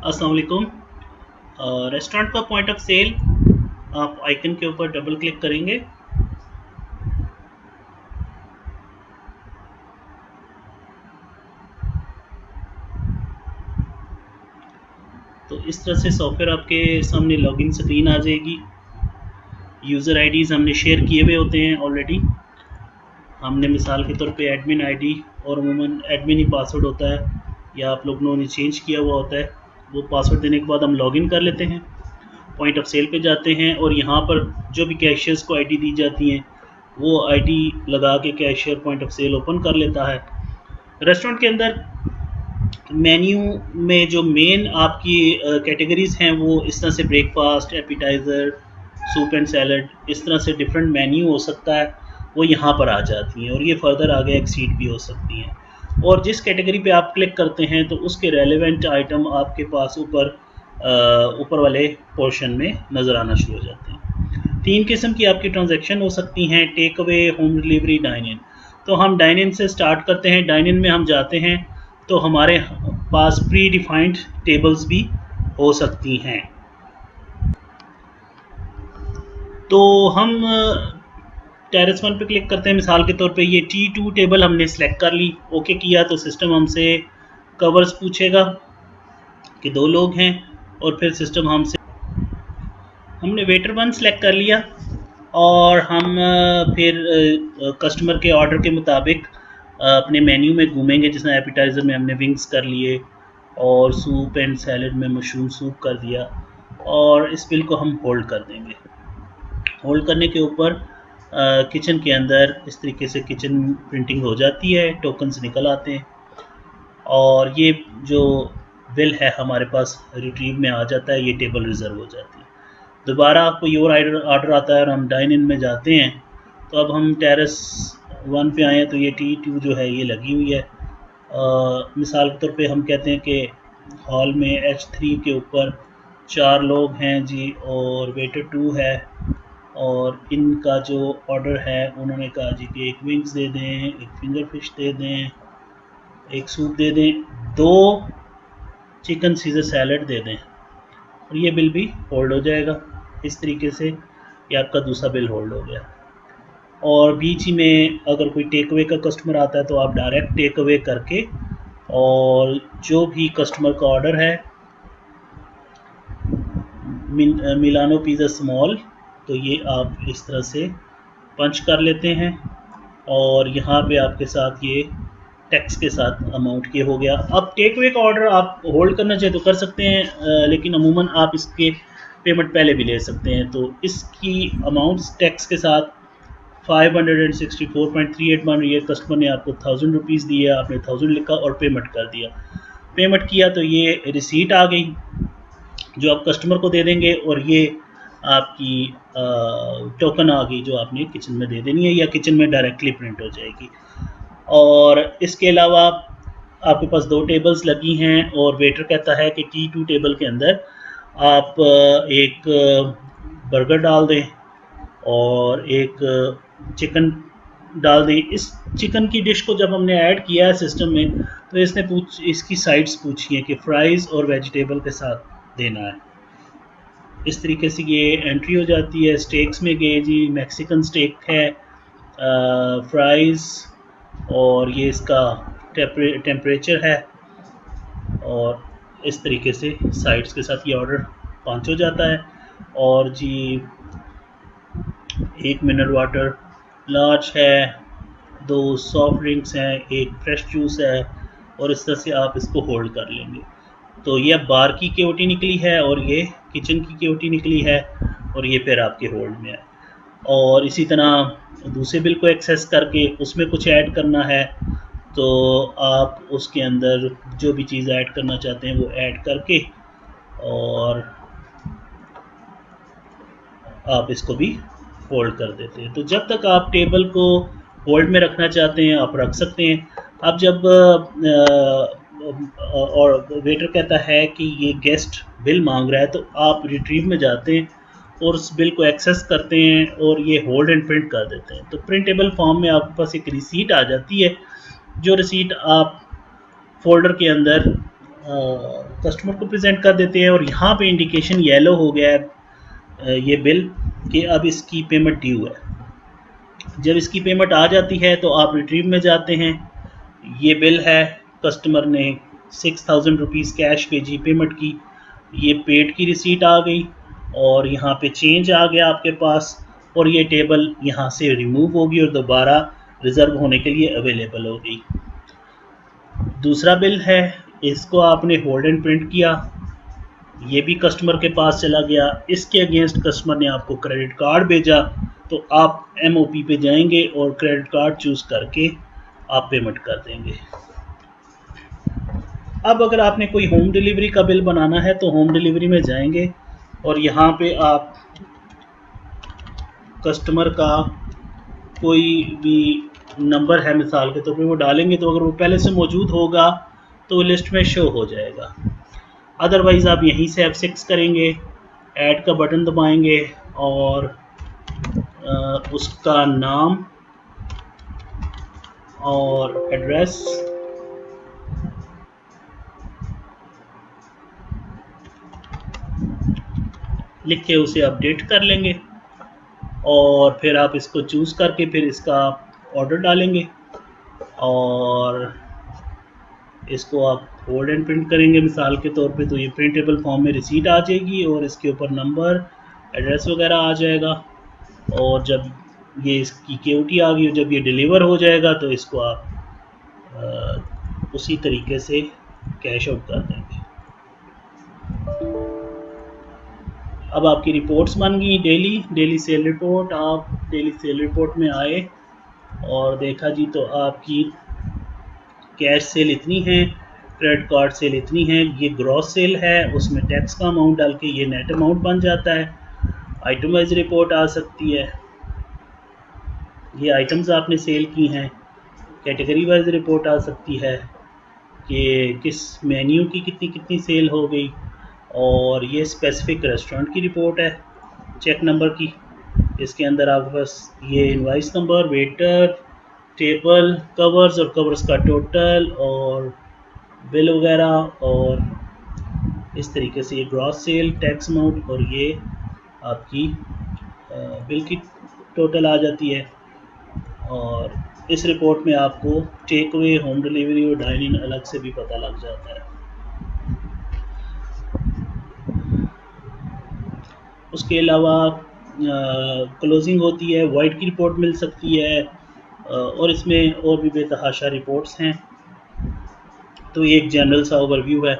अस्सलाम वालेकुम। रेस्टोरेंट का पॉइंट ऑफ सेल, आप आइकन के ऊपर डबल क्लिक करेंगे तो इस तरह से सॉफ्टवेयर आपके सामने लॉगिन स्क्रीन आ जाएगी। यूज़र आईडीज़ हमने शेयर किए हुए होते हैं ऑलरेडी। हमने मिसाल के तौर पे एडमिन आईडी और अमूमन एडमिन ही पासवर्ड होता है या आप लोगों ने चेंज किया हुआ होता है। वो पासवर्ड देने के बाद हम लॉगिन कर लेते हैं, पॉइंट ऑफ सेल पे जाते हैं और यहाँ पर जो भी कैशियर्स को आईडी दी जाती हैं वो आईडी लगा के cashier point of sale open कर लेता है। रेस्टोरेंट के अंदर मेन्यू में जो मेन आपकी कैटेगरीज हैं वो इस तरह से breakfast, appetiser, soup and salad, इस तरह से डिफरेंट मेन्यू हो सकता है, वो यहाँ पर आ जाती हैं और ये फर्दर आगे एक्सीड भी हो सकती हैं। और जिस कैटेगरी पे आप क्लिक करते हैं तो उसके रेलेवेंट आइटम आपके पास ऊपर वाले पोर्शन में नज़र आना शुरू हो जाते हैं। 3 किस्म की आपकी ट्रांजैक्शन हो सकती हैं, take away, home delivery, dine in. तो हम डाइन इन से स्टार्ट करते हैं। डाइन इन में हम जाते हैं तो हमारे पास प्री डिफाइंड टेबल्स भी हो सकती हैं। तो हम टेरेस वन पे क्लिक करते हैं। मिसाल के तौर पे ये T2 टेबल हमने सेलेक्ट कर ली, ओके किया तो सिस्टम हमसे कवर्स पूछेगा कि 2 लोग हैं और फिर सिस्टम हमने वेटर वन सेलेक्ट कर लिया और हम फिर कस्टमर के ऑर्डर के मुताबिक अपने मेन्यू में घूमेंगे। जिसमें एपिटाइज़र में हमने विंग्स कर लिए और सूप एंड सैलड में मशरूम सूप कर दिया और इस बिल को हम होल्ड कर देंगे। होल्ड करने के ऊपर किचन के अंदर इस तरीके से किचन प्रिंटिंग हो जाती है, टोकन्स निकल आते हैं और ये जो बिल है हमारे पास रिट्रीव में आ जाता है, ये टेबल रिज़र्व हो जाती है। दोबारा कोई और ऑर्डर आता है और हम डाइन इन में जाते हैं तो अब हम टेरेस वन पे आए हैं तो ये T2 जो है ये लगी हुई है। मिसाल के तौर पे हम कहते हैं कि हॉल में H3 के ऊपर 4 लोग हैं जी और वेटर 2 है और इनका जो ऑर्डर है उन्होंने कहा जी कि एक विंग्स दे दें, एक फिंगर फिश दे दें, एक सूप दे दें, 2 चिकन सीजर सैलड दे दें और ये बिल भी होल्ड हो जाएगा। इस तरीके से ये आपका दूसरा बिल होल्ड हो गया। और बीच ही में अगर कोई टेक अवे का कस्टमर आता है तो आप डायरेक्ट टेक अवे करके और जो भी कस्टमर का ऑर्डर है मिलानो पिज़्ज़ा स्मॉल, तो ये आप इस तरह से पंच कर लेते हैं और यहाँ पे आपके साथ ये टैक्स के साथ अमाउंट ये हो गया। अब टेक अवे का ऑर्डर आप होल्ड करना चाहे तो कर सकते हैं, लेकिन अमूमन आप इसके पेमेंट पहले भी ले सकते हैं। तो इसकी अमाउंट टैक्स के साथ 564.38 बन रही है। कस्टमर ने आपको 1000 रुपीज़ दिए, आपने 1000 लिखा और पेमेंट कर दिया। पेमेंट किया तो ये रिसीट आ गई जो आप कस्टमर को दे देंगे और ये आपकी टोकन आ गई जो आपने किचन में दे देनी है या किचन में डायरेक्टली प्रिंट हो जाएगी। और इसके अलावा आपके पास 2 टेबल्स लगी हैं और वेटर कहता है कि T2 टेबल के अंदर आप एक बर्गर डाल दें और एक चिकन डाल दें। इस चिकन की डिश को जब हमने ऐड किया है सिस्टम में तो इसने इसकी साइड्स पूछी हैं कि फ्राइज़ और वेजिटेबल के साथ देना है। इस तरीके से ये एंट्री हो जाती है। स्टेक्स में गए जी, मैक्सिकन स्टेक है, फ्राइज़ और ये इसका टेम्परेचर है और इस तरीके से साइड्स के साथ ये ऑर्डर पंच हो जाता है। और जी 1 मिनरल वाटर लार्ज है, 2 सॉफ्ट ड्रिंक्स हैं, एक फ्रेश जूस है और इस तरह से आप इसको होल्ड कर लेंगे। तो ये अब बार की केओटी निकली है और ये किचन की केओटी निकली है और ये फिर आपके होल्ड में है। और इसी तरह दूसरे बिल को एक्सेस करके उसमें कुछ ऐड करना है तो आप उसके अंदर जो भी चीज़ ऐड करना चाहते हैं वो ऐड करके और आप इसको भी होल्ड कर देते हैं। तो जब तक आप टेबल को होल्ड में रखना चाहते हैं आप रख सकते हैं। अब जब और वेटर कहता है कि ये गेस्ट बिल मांग रहा है तो आप रिट्रीव में जाते हैं और उस बिल को एक्सेस करते हैं और ये होल्ड एंड प्रिंट कर देते हैं। तो प्रिंटेबल फॉर्म में आपके पास एक रिसीट आ जाती है जो रिसीट आप फोल्डर के अंदर कस्टमर को प्रेजेंट कर देते हैं और यहाँ पे इंडिकेशन येलो हो गया है ये बिल कि अब इसकी पेमेंट ड्यू है। जब इसकी पेमेंट आ जाती है तो आप रिट्रीव में जाते हैं, ये बिल है, कस्टमर ने 6000 रुपीज़ कैश भेजी पेमेंट की, ये पेड की रिसीट आ गई और यहाँ पे चेंज आ गया आपके पास और ये टेबल यहाँ से रिमूव होगी और दोबारा रिज़र्व होने के लिए अवेलेबल हो गई। दूसरा बिल है, इसको आपने होल्ड एंड प्रिंट किया, ये भी कस्टमर के पास चला गया, इसके अगेंस्ट कस्टमर ने आपको क्रेडिट कार्ड भेजा तो आप MOP पे जाएंगे और क्रेडिट कार्ड चूज़ करके आप पेमेंट कर देंगे। अब अगर आपने कोई होम डिलीवरी का बिल बनाना है तो होम डिलीवरी में जाएंगे और यहाँ पे आप कस्टमर का कोई भी नंबर है मिसाल के तौर पे वो डालेंगे, तो अगर वो पहले से मौजूद होगा तो वो लिस्ट में शो हो जाएगा। अदरवाइज़ आप यहीं से F6 करेंगे, ऐड का बटन दबाएंगे और उसका नाम और एड्रेस लिख के उसे अपडेट कर लेंगे और फिर आप इसको चूज़ करके फिर इसका ऑर्डर डालेंगे और इसको आप होल्ड एंड प्रिंट करेंगे मिसाल के तौर पे, तो ये प्रिंटेबल फॉर्म में रिसीट आ जाएगी और इसके ऊपर नंबर, एड्रेस वगैरह आ जाएगा और जब ये इसकी KOT आ गई, जब ये डिलीवर हो जाएगा तो इसको आप उसी तरीके से कैश आउट कर देंगे। अब आपकी रिपोर्ट्स बन गई डेली सेल रिपोर्ट। आप डेली सेल रिपोर्ट में आए और देखा जी तो आपकी कैश सेल इतनी है, क्रेडिट कार्ड सेल इतनी है, ये ग्रॉस सेल है, उसमें टैक्स का अमाउंट डाल के ये नेट अमाउंट बन जाता है। आइटम वाइज रिपोर्ट आ सकती है, ये आइटम्स आपने सेल की हैं। कैटेगरी वाइज रिपोर्ट आ सकती है कि किस मेन्यू की कितनी कितनी सेल हो गई और ये स्पेसिफिक रेस्टोरेंट की रिपोर्ट है चेक नंबर की। इसके अंदर आपके पास ये invoice number, waiter, table, covers और कवर्स का टोटल और बिल वगैरह और इस तरीके से ये ग्रॉस सेल, टैक्स अमाउंट और ये आपकी बिल की टोटल आ जाती है। और इस रिपोर्ट में आपको टेक अवे, होम डिलीवरी और डाइन इन अलग से भी पता लग जाता है। उसके अलावा क्लोजिंग होती है, वाइड की रिपोर्ट मिल सकती है और इसमें और भी बेतहाशा रिपोर्ट्स हैं। तो ये एक जनरल सा ओवरव्यू है।